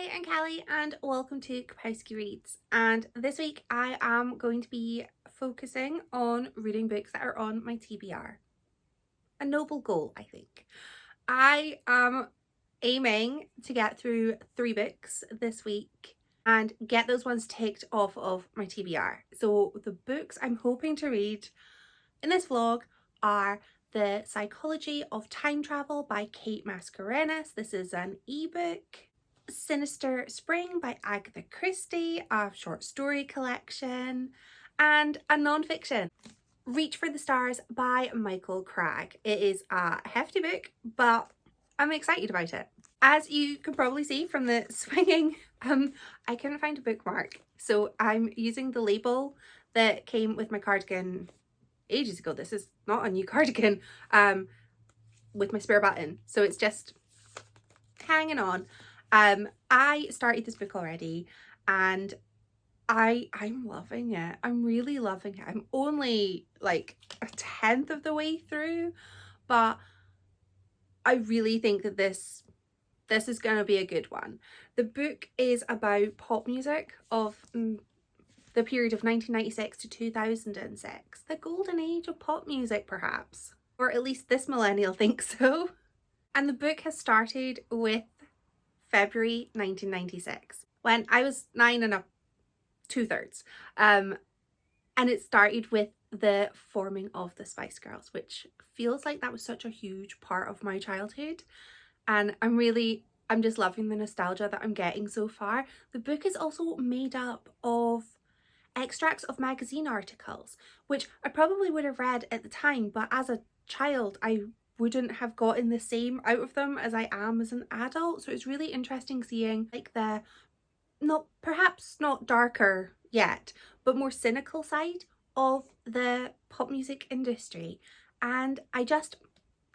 Hi, I'm Kelly and welcome to Kapowski Reads, and this week I am going to be focusing on reading books that are on my TBR. A noble goal, I think. I am aiming to get through 3 books this week and get those ones ticked off of my TBR. So the books I'm hoping to read in this vlog are The Psychology of Time Travel by Kate Mascarenhas. This is an ebook. Sinister Spring by Agatha Christie, a short story collection, and a non-fiction, Reach for the Stars by Michael Cragg. It is a hefty book, but I'm excited about it. As you can probably see from the swinging, I couldn't find a bookmark, so I'm using the label that came with my cardigan ages ago. This is not a new cardigan, with my spare button, so it's just hanging on. I started this book already and I'm loving it. I'm really loving it. I'm only like a 10th of the way through, but I really think that this is going to be a good one. The book is about pop music of the period of 1996 to 2006, the golden age of pop music perhaps, or at least this millennial thinks so. And the book has started with February 1996 when I was 9 and 2/3, and it started with the forming of the Spice Girls, which feels like that was such a huge part of my childhood, and I'm just loving the nostalgia that I'm getting so far. The book is also made up of extracts of magazine articles, which I probably would have read at the time, but as a child I wouldn't have gotten the same out of them as I am as an adult. So it's really interesting seeing like the perhaps not darker yet, but more cynical side of the pop music industry. And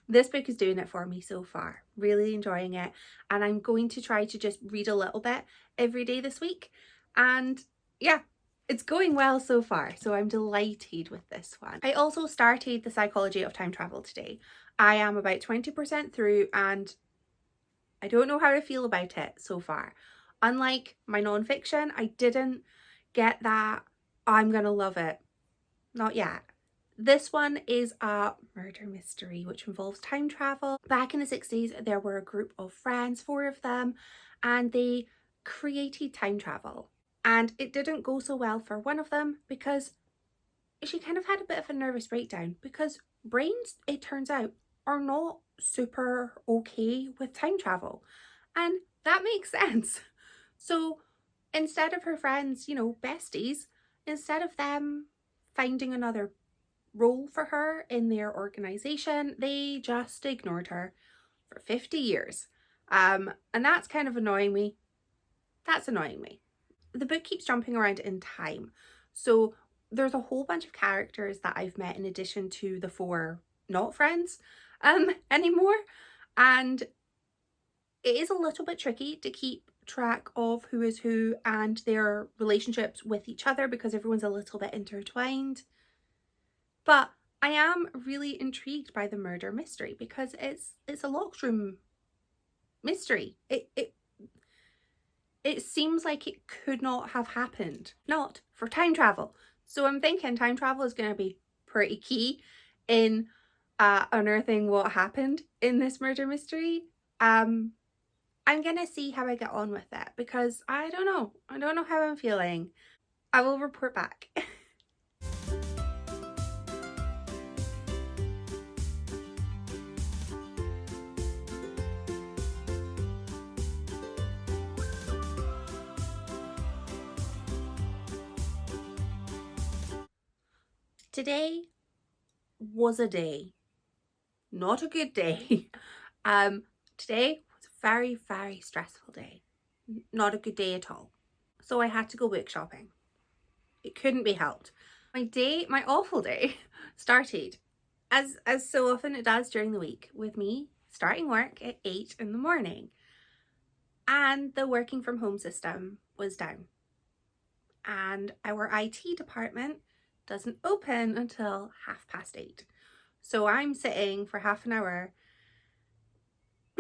this book is doing it for me so far. Really enjoying it, and I'm going to try to just read a little bit every day this week, and yeah, it's going well so far, so I'm delighted with this one. I also started The Psychology of Time Travel today. I am about 20% through and I don't know how to feel about it so far. Unlike my non-fiction, I didn't get that I'm gonna love it. Not yet. This one is a murder mystery which involves time travel. Back in the 60s, there were a group of friends, 4 of them, and they created time travel. And it didn't go so well for one of them because she kind of had a bit of a nervous breakdown, because brains, it turns out, are not super okay with time travel. And that makes sense. So instead of her friends, besties, instead of them finding another role for her in their organization, they just ignored her for 50 years. And that's kind of annoying me. That's annoying me. The book keeps jumping around in time. So there's a whole bunch of characters that I've met in addition to the 4 not friends anymore. And it is a little bit tricky to keep track of who is who and their relationships with each other because everyone's a little bit intertwined. But I am really intrigued by the murder mystery because it's a locked room mystery. It seems like it could not have happened, not for time travel. So I'm thinking time travel is going to be pretty key in unearthing what happened in this murder mystery. I'm gonna see how I get on with it because I don't know how I'm feeling. I will report back. Today was a day, not a good day. Today was a very, very stressful day. Not a good day at all. So I had to go book shopping. It couldn't be helped. My awful day started as so often it does during the week, with me starting work at 8 in the morning. And the working from home system was down. And our IT department doesn't open until 8:30. So I'm sitting for half an hour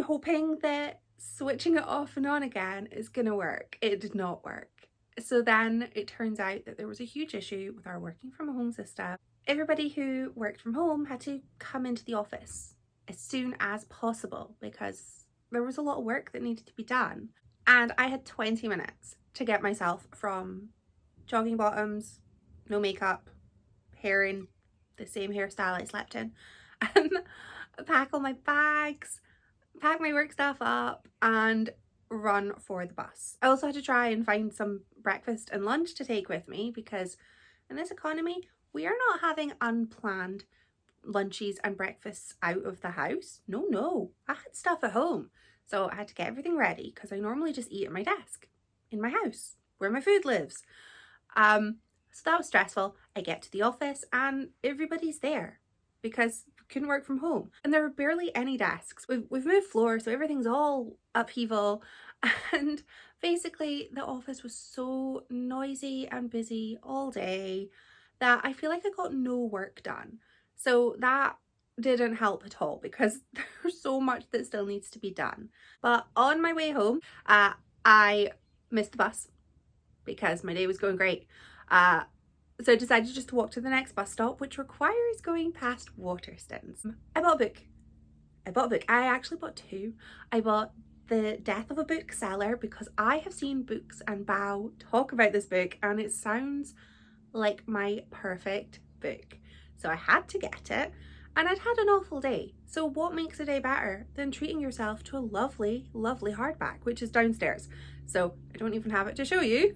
hoping that switching it off and on again is gonna work. It did not work. So then it turns out that there was a huge issue with our working from home system. Everybody who worked from home had to come into the office as soon as possible because there was a lot of work that needed to be done. And I had 20 minutes to get myself from jogging bottoms, no makeup, hair in the same hairstyle I slept in, and pack all my bags, pack my work stuff up and run for the bus. I also had to try and find some breakfast and lunch to take with me because in this economy, we are not having unplanned lunches and breakfasts out of the house. No, I had stuff at home. So I had to get everything ready because I normally just eat at my desk in my house where my food lives. So that was stressful. I get to the office and everybody's there because we couldn't work from home. And there are barely any desks. We've moved floor, so everything's all upheaval. And basically the office was so noisy and busy all day that I feel like I got no work done. So that didn't help at all because there's so much that still needs to be done. But on my way home, I missed the bus because my day was going great. So I decided just to walk to the next bus stop, which requires going past Waterstones. I bought a book. I actually bought two. I bought The Death of a Bookseller because I have seen Books and Bow talk about this book and it sounds like my perfect book. So I had to get it and I'd had an awful day. So what makes a day better than treating yourself to a lovely, lovely hardback, which is downstairs. So I don't even have it to show you.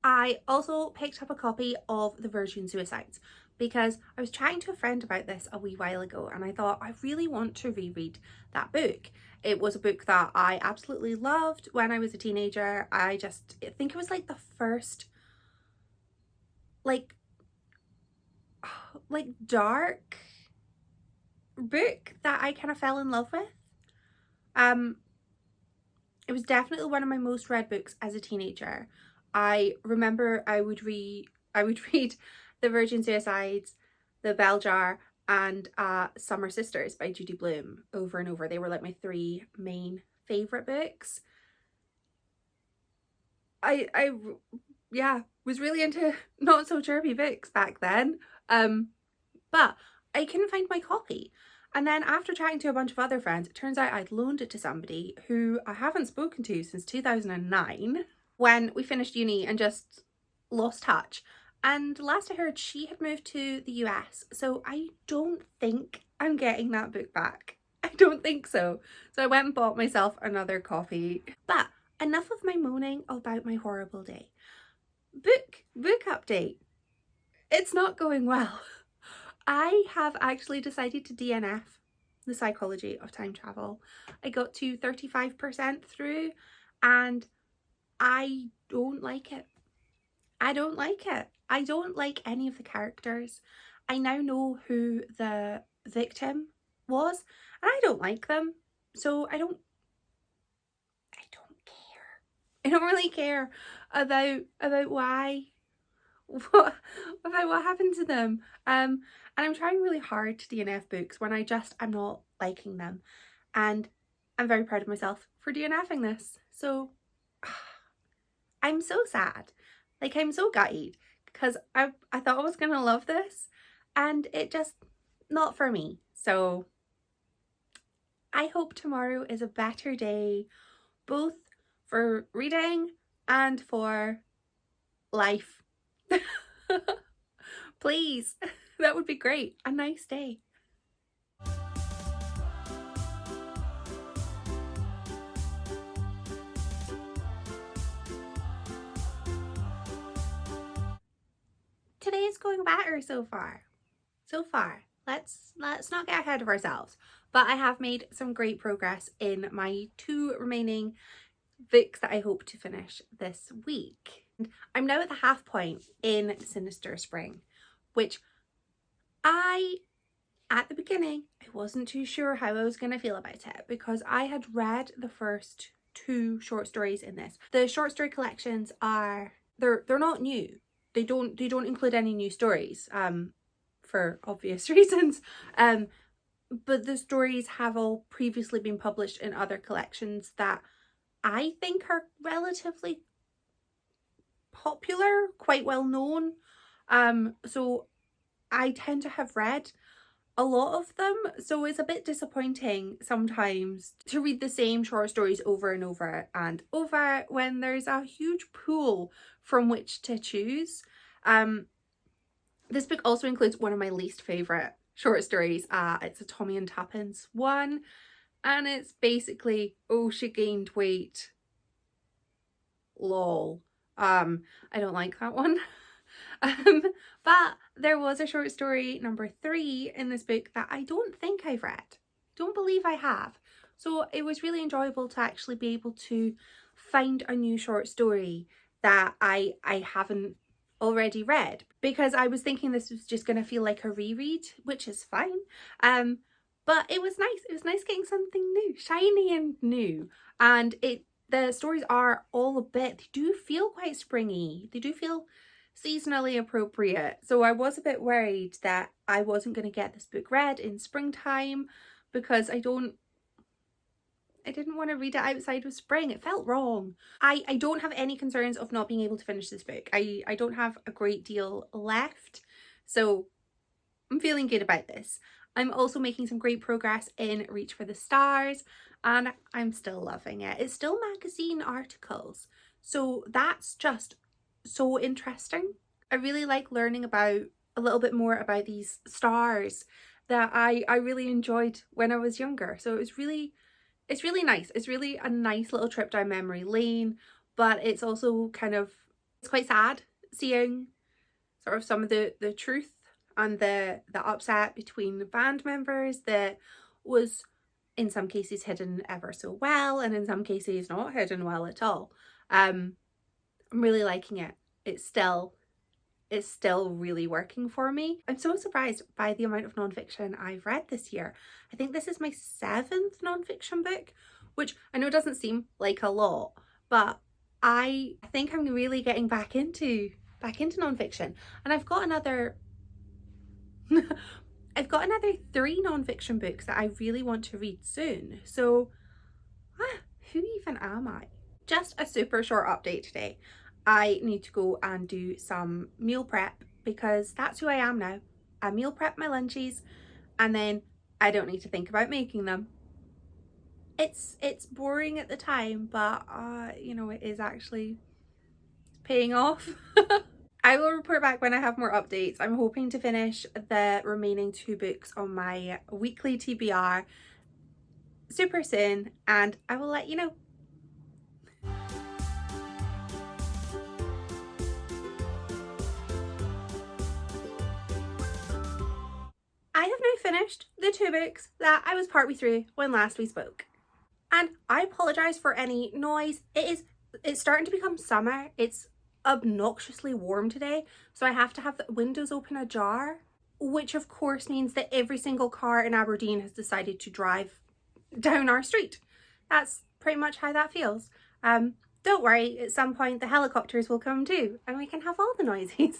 I also picked up a copy of The Virgin Suicides because I was chatting to a friend about this a wee while ago and I thought I really want to reread that book. It was a book that I absolutely loved when I was a teenager. I think it was like the first like dark book that I kind of fell in love with. It was definitely one of my most read books as a teenager. I remember I would read The Virgin Suicides, The Bell Jar and Summer Sisters by Judy Blume over and over. They were like my three main favourite books. I was really into not so chirpy books back then. But I couldn't find my copy. And then after chatting to a bunch of other friends, it turns out I'd loaned it to somebody who I haven't spoken to since 2009 when we finished uni and just lost touch. And last I heard, she had moved to the US. So I don't think I'm getting that book back. I don't think so. So I went and bought myself another copy. But enough of my moaning about my horrible day. Book update. It's not going well. I have actually decided to DNF The Psychology of Time Travel. I got to 35% through and I don't like it. I don't like it. I don't like any of the characters. I now know who the victim was and I don't like them. So I don't care. I don't really care about why what happened to them. And I'm trying really hard to DNF books when I'm not liking them. And I'm very proud of myself for DNFing this. So I'm so sad. Like I'm so gutted because I thought I was gonna love this and it just not for me. So I hope tomorrow is a better day, both for reading and for life. Please, that would be great. A nice day. Today is going better so far. Let's not get ahead of ourselves. But I have made some great progress in my two remaining books that I hope to finish this week. I'm now at the half point in Sinister Spring, which at the beginning, I wasn't too sure how I was going to feel about it because I had read the first two short stories in this. The short story collections they're not new. They don't include any new stories, for obvious reasons. But the stories have all previously been published in other collections that I think are relatively popular, quite well known. So I tend to have read a lot of them, so it's a bit disappointing sometimes to read the same short stories over and over and over when there's a huge pool from which to choose. This book also includes one of my least favourite short stories. It's a Tommy and Tuppence one, and it's basically, oh, she gained weight. Lol. I don't like that one. Um, but there was a short story number 3 in this book that I don't think I've read. Don't believe I have. So it was really enjoyable to actually be able to find a new short story that I haven't already read, because I was thinking this was just going to feel like a reread, which is fine. But it was nice. It was nice getting something new, shiny and new. And the stories are all a bit, they do feel quite springy. They do feel seasonally appropriate. So I was a bit worried that I wasn't going to get this book read in springtime, because I didn't want to read it outside of spring. It felt wrong. I don't have any concerns of not being able to finish this book. I don't have a great deal left, so I'm feeling good about this. I'm also making some great progress in Reach for the Stars, and I'm still loving it. It's still magazine articles, so that's just so interesting. I really like learning about a little bit more about these stars that I really enjoyed when I was younger. So it's really nice. It's really a nice little trip down memory lane, but it's also kind of, it's quite sad seeing sort of some of the truth and the upset between the band members that was in some cases hidden ever so well, and in some cases not hidden well at all. I'm really liking it. It's still really working for me. I'm so surprised by the amount of nonfiction I've read this year. I think this is my 7th nonfiction book, which I know doesn't seem like a lot, but I think I'm really getting back into nonfiction. And I've got another I've got another 3 nonfiction books that I really want to read soon. So who even am I? Just a super short update today. I need to go and do some meal prep, because that's who I am now. I meal prep my lunches and then I don't need to think about making them. It's boring at the time, but you know, it is actually paying off. I will report back when I have more updates. I'm hoping to finish the remaining 2 books on my weekly TBR super soon, and I will let you know. I have now finished the 2 books that I was partway through when last we spoke. And I apologise for any noise. It's starting to become summer. It's obnoxiously warm today, so I have to have the windows open ajar, which of course means that every single car in Aberdeen has decided to drive down our street. That's pretty much how that feels. Don't worry, at some point the helicopters will come too, and we can have all the noises.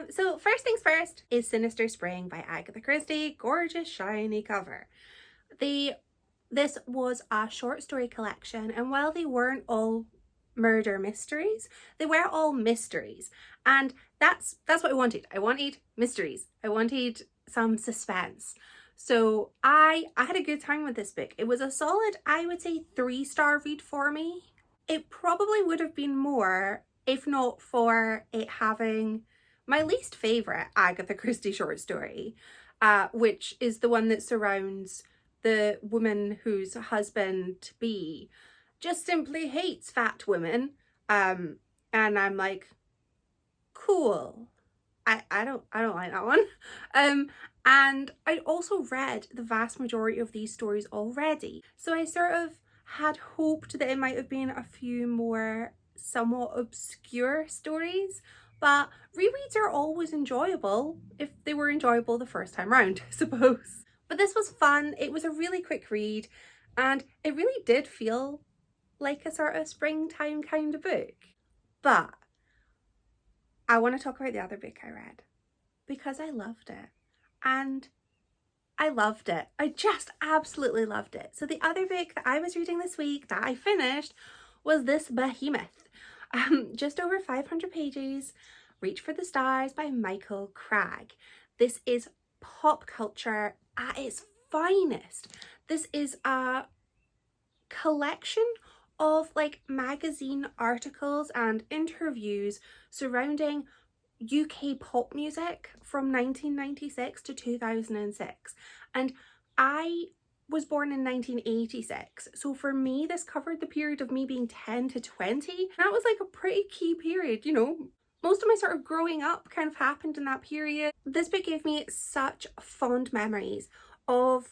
So first things first is Sinister Spring by Agatha Christie. Gorgeous shiny cover. This was a short story collection, and while they weren't all murder mysteries, they were all mysteries, and that's what I wanted. I wanted mysteries. I wanted some suspense. So I had a good time with this book. It was a solid, I would say, 3-star read for me. It probably would have been more if not for it having my least favourite Agatha Christie short story, which is the one that surrounds the woman whose husband-to-be just simply hates fat women. And I'm like, cool. I don't like that one. And I'd also read the vast majority of these stories already, so I sort of had hoped that it might have been a few more somewhat obscure stories, but rereads are always enjoyable if they were enjoyable the first time round, I suppose. But this was fun. It was a really quick read, and it really did feel like a sort of springtime kind of book. But I want to talk about the other book I read, because I loved it. And I loved it. I just absolutely loved it. So the other book that I was reading this week that I finished was this behemoth. Just over 500 pages, Reach for the Stars by Michael Cragg. This is pop culture at its finest. This is a collection of like magazine articles and interviews surrounding UK pop music from 1996 to 2006. And I was born in 1986, so for me this covered the period of me being 10 to 20. That was like a pretty key period, you know. Most of my sort of growing up kind of happened in that period. This book gave me such fond memories of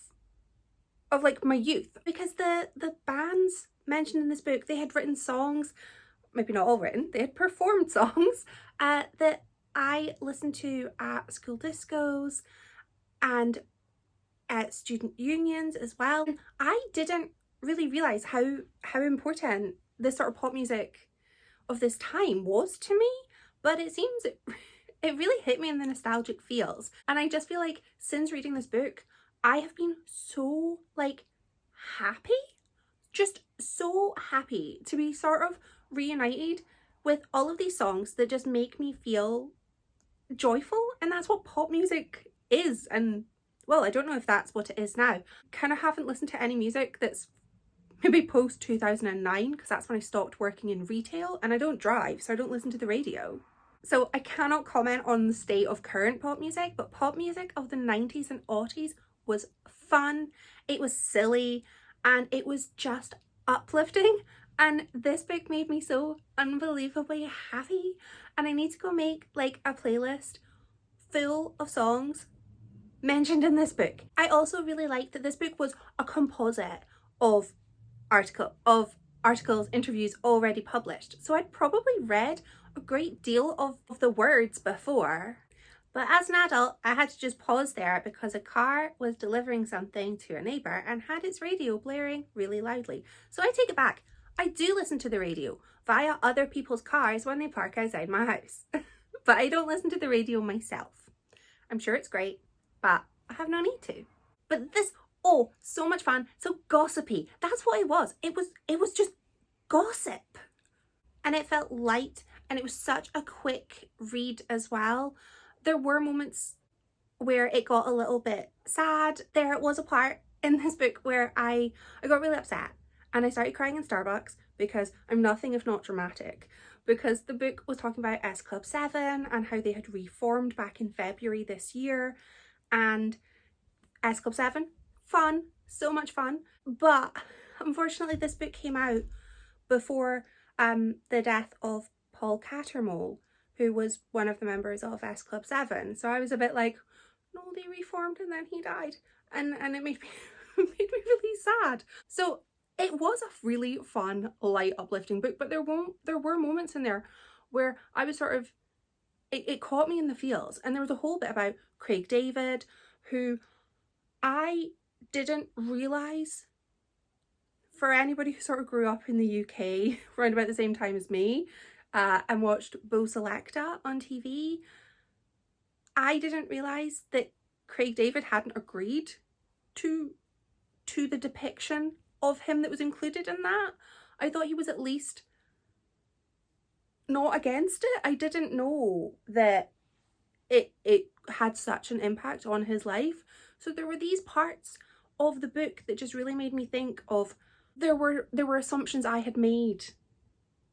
like my youth, because the bands mentioned in this book, they had written songs, maybe not all written, they had performed songs that I listened to at school discos and at student unions as well. I didn't really realise how important this sort of pop music of this time was to me, but it seems it really hit me in the nostalgic feels. And I just feel like since reading this book, I have been so like happy, just so happy to be sort of reunited with all of these songs that just make me feel joyful. And that's what pop music is. And well, I don't know if that's what it is now. Kind of haven't listened to any music that's maybe post 2009, because that's when I stopped working in retail, and I don't drive, so I don't listen to the radio. So I cannot comment on the state of current pop music, but pop music of the 90s and 80s was fun, it was silly, and it was just uplifting. And this book made me so unbelievably happy. And I need to go make like a playlist full of songs mentioned in this book. I also really liked that this book was a composite of articles, interviews already published. So I'd probably read a great deal of the words before. But as an adult, I had to just pause there because a car was delivering something to a neighbour and had its radio blaring really loudly. So I take it back. I do listen to the radio via other people's cars when they park outside my house. But I don't listen to the radio myself. I'm sure it's great, but I have no need to. But this, oh, so much fun, so gossipy. That's what it was. It was just gossip. And it felt light, and it was such a quick read as well. There were moments where it got a little bit sad. There was a part in this book where I got really upset and I started crying in Starbucks, because I'm nothing if not dramatic. Because the book was talking about S Club 7 and how they had reformed back in February this year. And S Club 7, fun, so much fun. But unfortunately this book came out before the death of Paul Cattermole, who was one of the members of S Club 7. So I was a bit like, no, they reformed and then he died. And it made me, made me really sad. So it was a really fun, light, uplifting book, but there were moments in there where I was sort of, it caught me in the feels. And there was a whole bit about Craig David, who I didn't realise, for anybody who sort of grew up in the UK around about the same time as me, and watched Bo Selecta on TV, I didn't realise that Craig David hadn't agreed to the depiction of him that was included in that. I thought he was at least not against it. I didn't know that it had such an impact on his life. So there were these parts of the book that just really made me think of, there were assumptions I had made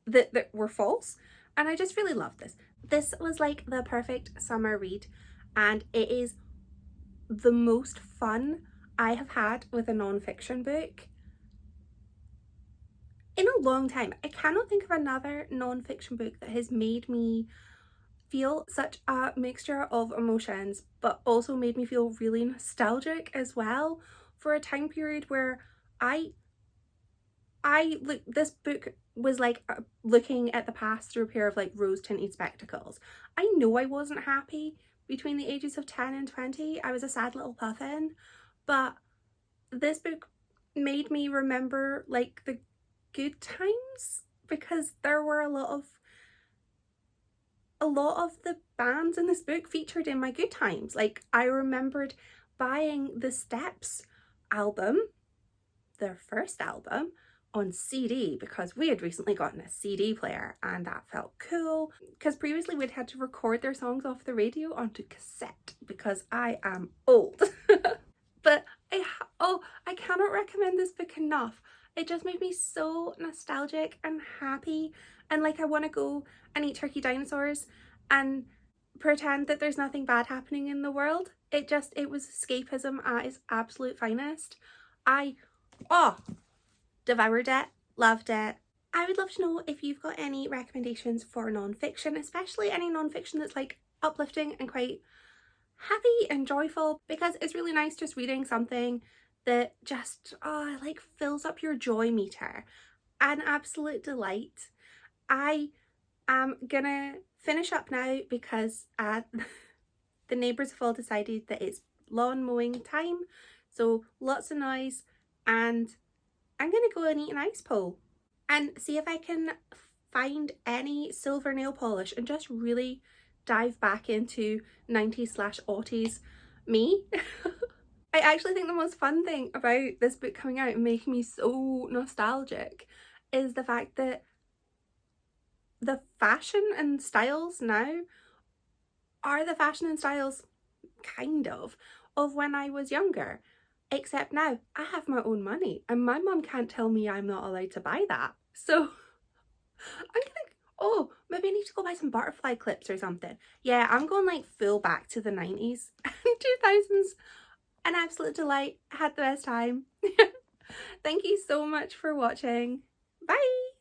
that were false, and I just really loved this. This was like the perfect summer read, and it is the most fun I have had with a non-fiction book in a long time. I cannot think of another non-fiction book that has made me feel such a mixture of emotions, but also made me feel really nostalgic as well, for a time period where this book was like looking at the past through a pair of like rose tinted spectacles. I know I wasn't happy between the ages of 10 and 20. I was a sad little puffin, but this book made me remember like the good times, because there were a lot of the bands in this book featured in my good times. Like, I remembered buying the Steps album, their first album, on CD because we had recently gotten a CD player and that felt cool, because previously we'd had to record their songs off the radio onto cassette because I am old. But I cannot recommend this book enough. It just made me so nostalgic and happy, and like I want to go and eat turkey dinosaurs and pretend that there's nothing bad happening in the world. It was escapism at its absolute finest. I devoured it, loved it. I would love to know if you've got any recommendations for non-fiction, especially any non-fiction that's like uplifting and quite happy and joyful, because it's really nice just reading something that just like fills up your joy meter. An absolute delight. I am gonna finish up now because the neighbours have all decided that it's lawn mowing time, so lots of noise, and I'm gonna go and eat an ice pole and see if I can find any silver nail polish and just really dive back into 90s/aughties me. I actually think the most fun thing about this book coming out and making me so nostalgic is the fact that the fashion and styles now are the fashion and styles, kind of when I was younger. Except now I have my own money and my mum can't tell me I'm not allowed to buy that. So I'm gonna, maybe I need to go buy some butterfly clips or something. Yeah, I'm going like full back to the 90s and 2000s. An absolute delight. I had the best time. Thank you so much for watching. Bye!